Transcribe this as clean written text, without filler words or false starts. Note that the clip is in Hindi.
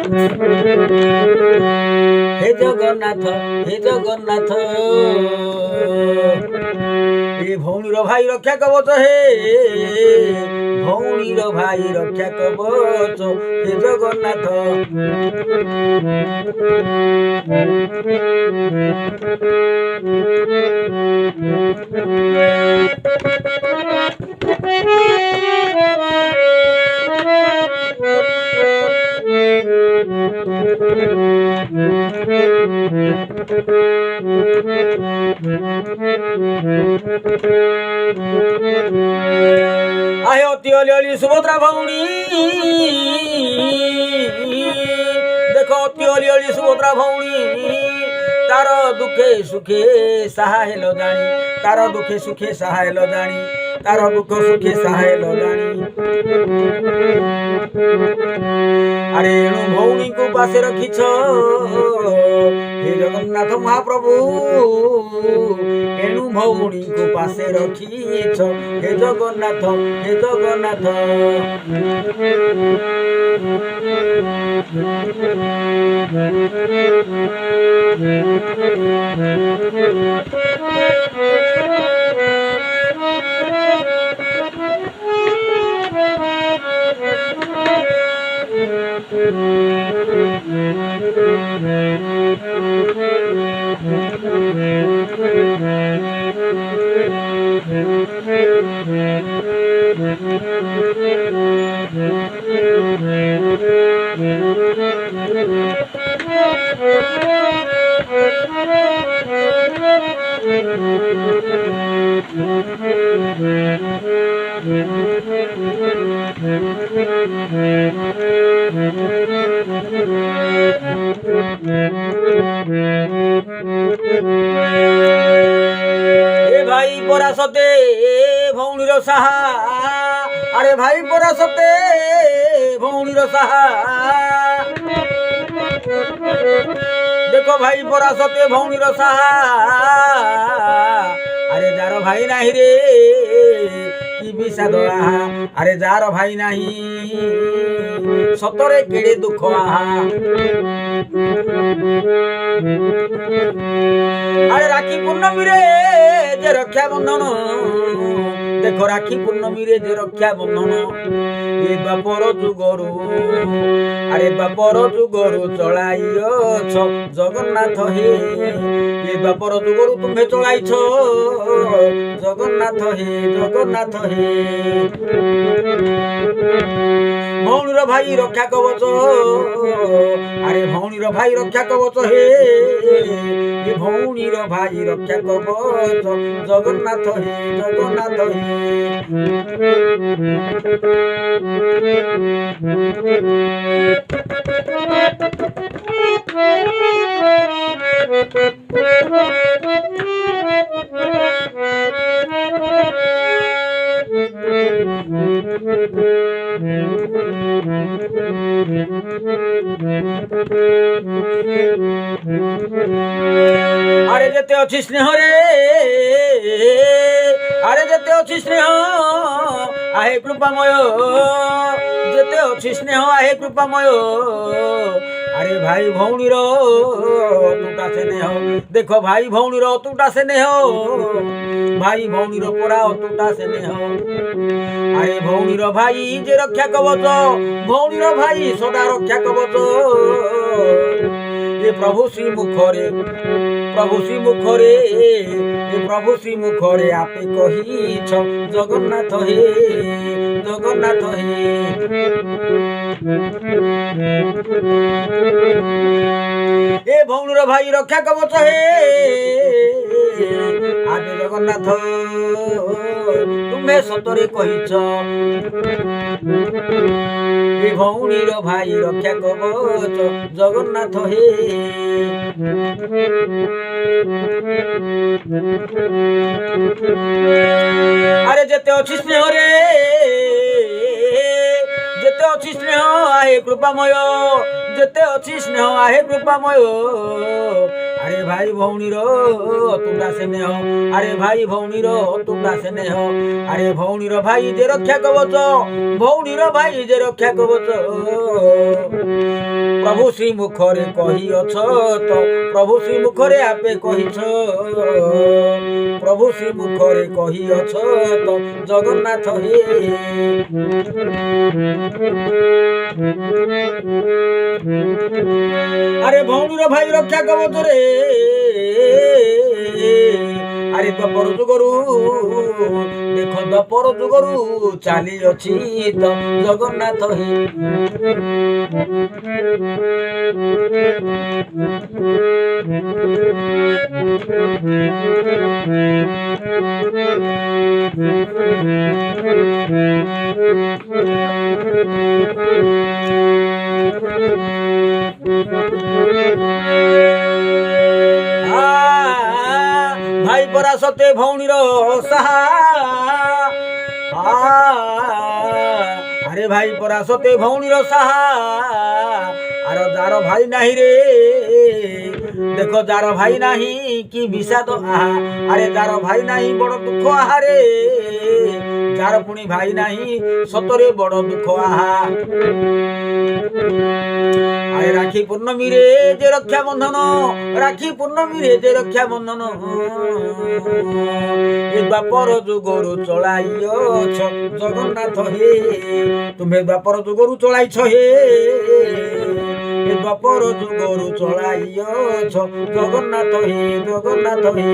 हे जगन्नाथ हे जगन्नाथ ए भौणीर भाई रक्षा कवच हे भौणीर भाई रक्षा कवच हे जगन्नाथ आहे अति अली सुभद्रा भौणी देख अति अली सुभद्रा भौणी तार दुखे सुखे सहाय लो जानी तार दुखे सुखे सहाय लो जानी तार दुख सुखे सहाय लो जानी अरे एणु भौणी को पासे रखिछ हे जगन्नाथ महाप्रभु एणु भौणी को पासे रखिछ हे जगन्नाथ हे जगन्नाथ ए भाई परासते भौणीर साहा अरे भाई परासते भौणीर साहा देखो भाई परासते भौणीर साहा अरे जार भाई नाही रे कि विषाद आहा अरे जार भाई नाही सतरे केड़े दुख आहा अरे राखी पूर्णमी रे जे रक्षा बंधन देख राखी पूर्णमी रे जे रक्षा बंधन ए बापर जुगरु अरे बापर जुगरु चलाइछ जगन्नाथ हे ए बापर जुगरु तुम्हें चलाइछ जगन्नाथ हे भौणीर भाई रक्षा कवच अरे भौणीर भाई रक्षा कवच हे भौणीर भाई रक्षा कवच जगन्नाथ हे अरे जेते अच्छी स्नेह रे अरे जेते अच्छी स्नेह आहे कृपामय जेते अच्छी स्नेह आहे कृपामय अरे भाई भौणीर अतुटा स्नेह देख भाई भौणीर अतुटा स्नेह भाई भौणीर परा अतुटा स्नेह अरे भौणीर भाई जे रक्षा कवच भौणीर भाई सदा रक्षा कवच ये प्रभु श्री मुखरे ये प्रभु श्री मुखरे आपे कहिछ जगन्नाथ हे ए भौणीर भाई रक्षा कवच हे आगे जगन्नाथ तुम्हें सतरे कहिछ ए भौणीर भाई रक्षा कवच जगन्नाथ हे अरे जेते अच्छी स्नेह रे जेते अच्छी स्नेह आहे कृपामय जेते अच्छी स्नेह आहे कृपामय अरे भाई भौणीर अतुटा स्नेह अरे भाई भौणीर अतुटा स्नेह अरे भौणीर भाई जे रक्षा कवच भौणीर भाई जे रक्षा कवच प्रभु श्री मुखरे कहिअछ तो प्रभु श्री मुखरे आपे कहिछ प्रभु श्री मुखरे कहिअछ तो जगन्नाथ हे अरे भौणीर भाई रक्षा कवच रे अरे द्वापर जुगरू देख द्वापर जुगरू चाली अछि तो जगन्नाथ हे भाई परा सते भौणीर साहा अरे भाई परा सते भौणीर साहा आर जार भाई नाही रे देखो जार भाई नाही कि विषाद आहा अरे जार भाई नाही बड़ दुख आहा रे जार पुणी भाई नाही सतरे बड़ दुख आहा अरे राखी पूर्णमी रे जे रक्षा बंधन राखी पूर्णमी रे जे रक्षा बंधन ए द्वापर जुगरु चलाइछ जगन्नाथ हे तुम्हें द्वापर जुगरु चलाइछ हे ए द्वापर जुगरु चलाइछ जगन्नाथ हे जगन्नाथ हे